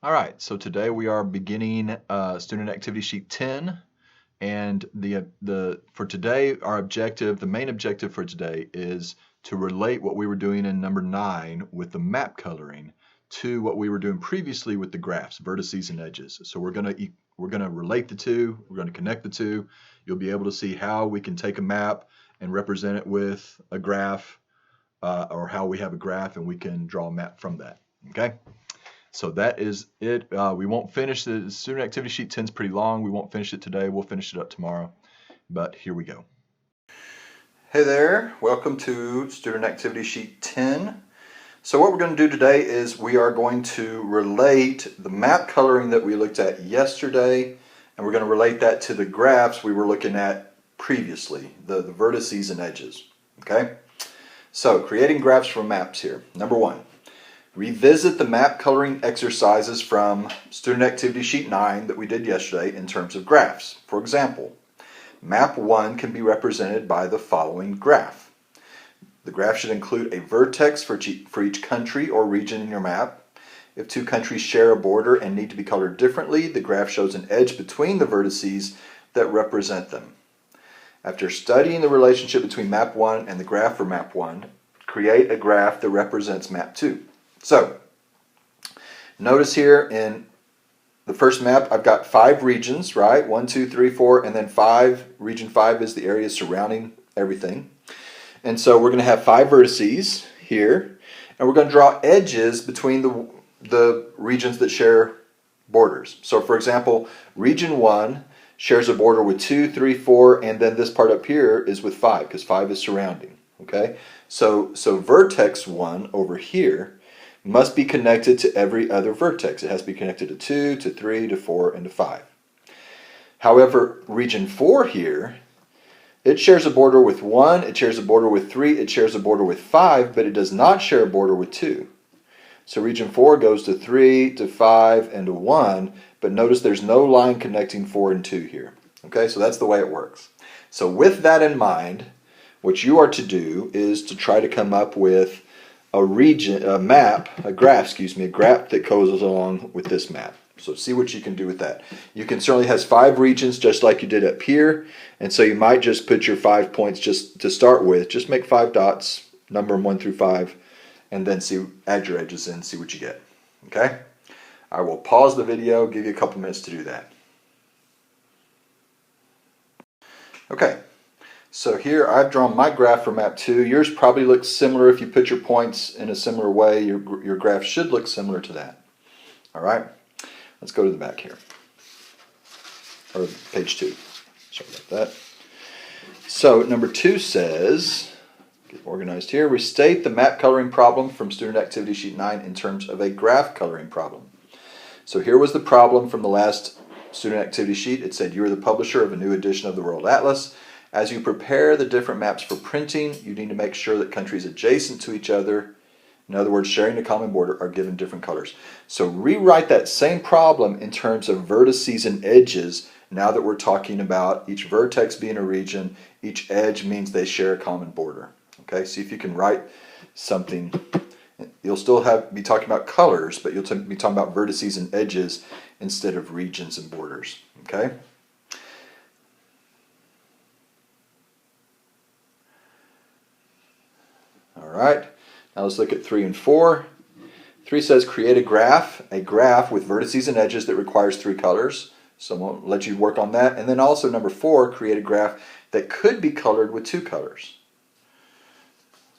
All right, so today we are beginning student activity sheet 10, and for today our objective, the main objective for today is to relate what we were doing in number 9 with the map coloring to what we were doing previously with the graphs, vertices and edges. So we're gonna relate the two, we're gonna connect the two. You'll be able to see how we can take a map and represent it with a graph, or how we have a graph and we can draw a map from that. Okay. So that is it. We won't finish the student activity sheet 10 is pretty long. We won't finish it today. We'll finish it up tomorrow. But here we go. Hey there. Welcome to student activity sheet 10. So what we're going to do today is we are going to relate the map coloring that we looked at yesterday, and we're going to relate that to the graphs we were looking at previously, the vertices and edges. Okay? So creating graphs from maps here. Number 1. Revisit the map coloring exercises from student activity sheet 9 that we did yesterday in terms of graphs. For example, map 1 can be represented by the following graph. The graph should include a vertex for each country or region in your map. If two countries share a border and need to be colored differently, the graph shows an edge between the vertices that represent them. After studying the relationship between map 1 and the graph for map 1, create a graph that represents map 2. So, notice here in the first map, I've got 5 regions, right? 1, 2, 3, 4, and then 5. Region 5 is the area surrounding everything. And so we're going to have 5 vertices here, and we're going to draw edges between the regions that share borders. So, for example, region 1 shares a border with 2, 3, 4, and then this part up here is with 5, because 5 is surrounding. Okay? So vertex 1 over here must be connected to every other vertex. It has to be connected to 2, to 3, to 4, and to 5. However, region 4 here, it shares a border with 1, it shares a border with 3, it shares a border with 5, but it does not share a border with 2. So region 4 goes to 3, to 5, and to 1, but notice there's no line connecting 4 and 2 here. Okay, so that's the way it works. So with that in mind, what you are to do is to try to come up with a graph that goes along with this map. So see what you can do with that. You can certainly have 5 regions just like you did up here, and so you might just put your 5 points just to start with. Just make 5 dots, number them 1 through 5, and then add your edges in, see what you get. Okay? I will pause the video, give you a couple minutes to do that. Okay. So here I've drawn my graph for map 2. Yours probably looks similar. If you put your points in a similar way, your graph should look similar to that. All right, let's go to the back here, or page 2. Sorry about that. So number 2 says, get organized here, restate the map coloring problem from student activity sheet 9 in terms of a graph coloring problem. So here was the problem from the last student activity sheet. It said you are the publisher of a new edition of the World Atlas. As you prepare the different maps for printing, you need to make sure that countries adjacent to each other, in other words, sharing a common border, are given different colors. So rewrite that same problem in terms of vertices and edges now that we're talking about each vertex being a region, each edge means they share a common border. Okay, see if you can write something. You'll still be talking about colors, but you'll be talking about vertices and edges instead of regions and borders. Okay? Alright, now let's look at 3 and 4. 3 says create a graph with vertices and edges that requires 3 colors. So we'll let you work on that. And then also number 4, create a graph that could be colored with 2 colors.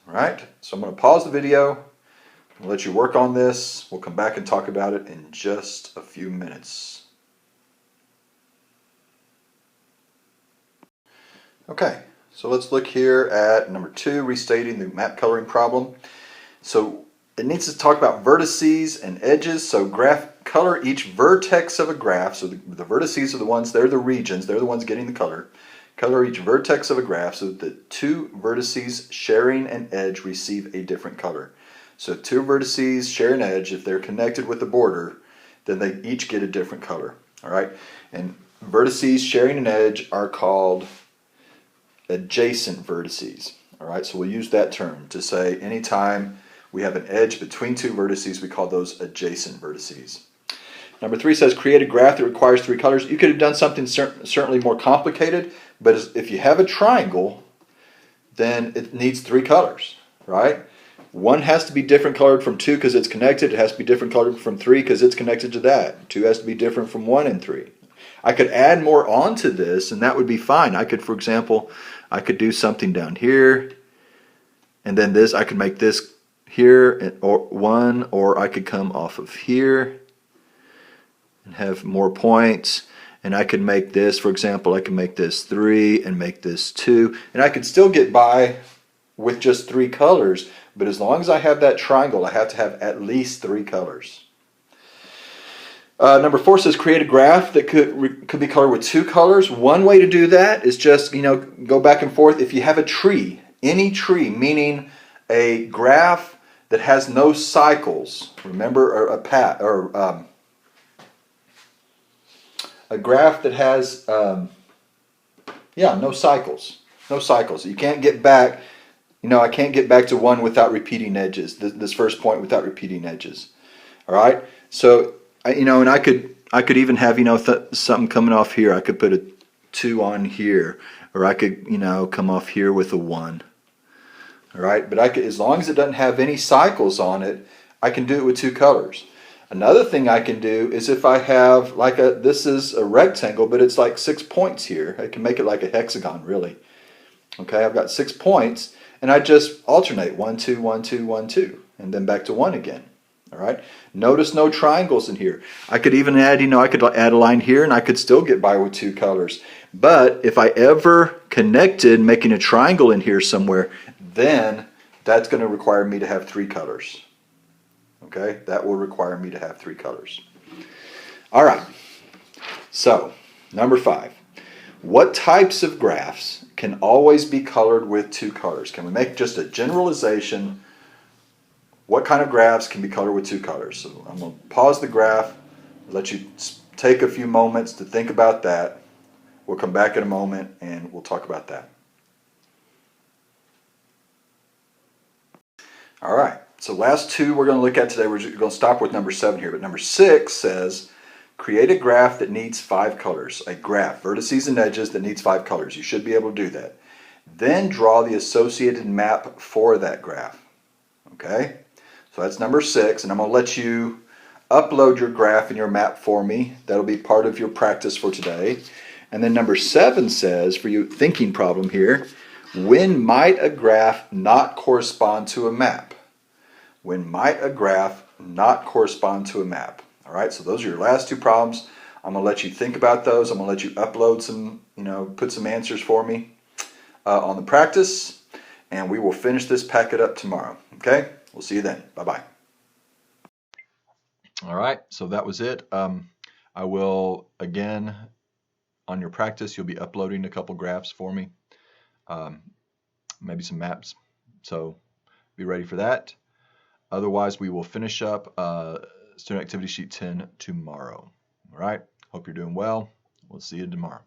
Alright, so I'm going to pause the video. I'll let you work on this. We'll come back and talk about it in just a few minutes. Okay. So let's look here at number 2, restating the map coloring problem. So it needs to talk about vertices and edges. So color each vertex of a graph. So the vertices are the ones, they're the regions, they're the ones getting the color. Color each vertex of a graph so that the 2 vertices sharing an edge receive a different color. So 2 vertices share an edge. If they're connected with the border, then they each get a different color. All right, and vertices sharing an edge are called adjacent vertices. All right, so we'll use that term to say anytime we have an edge between 2 vertices, we call those adjacent vertices. Number 3 says create a graph that requires 3 colors. You could have done something certainly more complicated, but if you have a triangle, then it needs 3 colors, right? 1 has to be different colored from 2 because it's connected. It has to be different colored from 3 because it's connected to that. 2 has to be different from 1 and 3. I could add more onto this, and that would be fine. I could, for example, I could do something down here, and then this, I could make this here, or 1, or I could come off of here and have more points. And I could make this, for example, I could make this 3 and make this 2. And I could still get by with just 3 colors, but as long as I have that triangle, I have to have at least 3 colors. Number 4 says create a graph that could be colored with 2 colors. One way to do that is just, go back and forth. If you have a tree, any tree, meaning a graph that has no cycles, remember, a graph that has, no cycles. No cycles. You can't get back, I can't get back to 1 without repeating edges, this first point without repeating edges. All right? So, and I could even have, something coming off here. I could put a 2 on here, or I could, come off here with a 1. All right? But as long as it doesn't have any cycles on it, I can do it with 2 colors. Another thing I can do is if I have this is a rectangle, but it's like 6 points here. I can make it like a hexagon, really. Okay, I've got 6 points, and I just alternate 1, 2, 1, 2, 1, 2, and then back to 1 again. All right. Notice no triangles in here. I could even add, I could add a line here, and I could still get by with 2 colors. But if I ever connected making a triangle in here somewhere, then that's going to require me to have 3 colors. Okay, that will require me to have 3 colors. All right, so number 5. What types of graphs can always be colored with 2 colors? Can we make just a generalization? What kind of graphs can be colored with 2 colors? So I'm going to pause the graph, let you take a few moments to think about that. We'll come back in a moment and we'll talk about that. All right. So last 2 we're going to look at today. We're going to stop with number 7 here. But number 6 says, create a graph that needs 5 colors. A graph, vertices and edges, that needs 5 colors. You should be able to do that. Then draw the associated map for that graph. Okay? So that's number 6. And I'm going to let you upload your graph and your map for me. That'll be part of your practice for today. And then number 7 says, for you thinking problem here, when might a graph not correspond to a map? When might a graph not correspond to a map? All right, so those are your last 2 problems. I'm going to let you think about those. I'm going to let you upload some, put some answers for me on the practice, and we will finish this packet up tomorrow. Okay, we'll see you then. Bye-bye. All right, so that was it. I will, again, on your practice, you'll be uploading a couple graphs for me, maybe some maps, so be ready for that. Otherwise, we will finish up Student Activity Sheet 10 tomorrow. All right. Hope you're doing well. We'll see you tomorrow.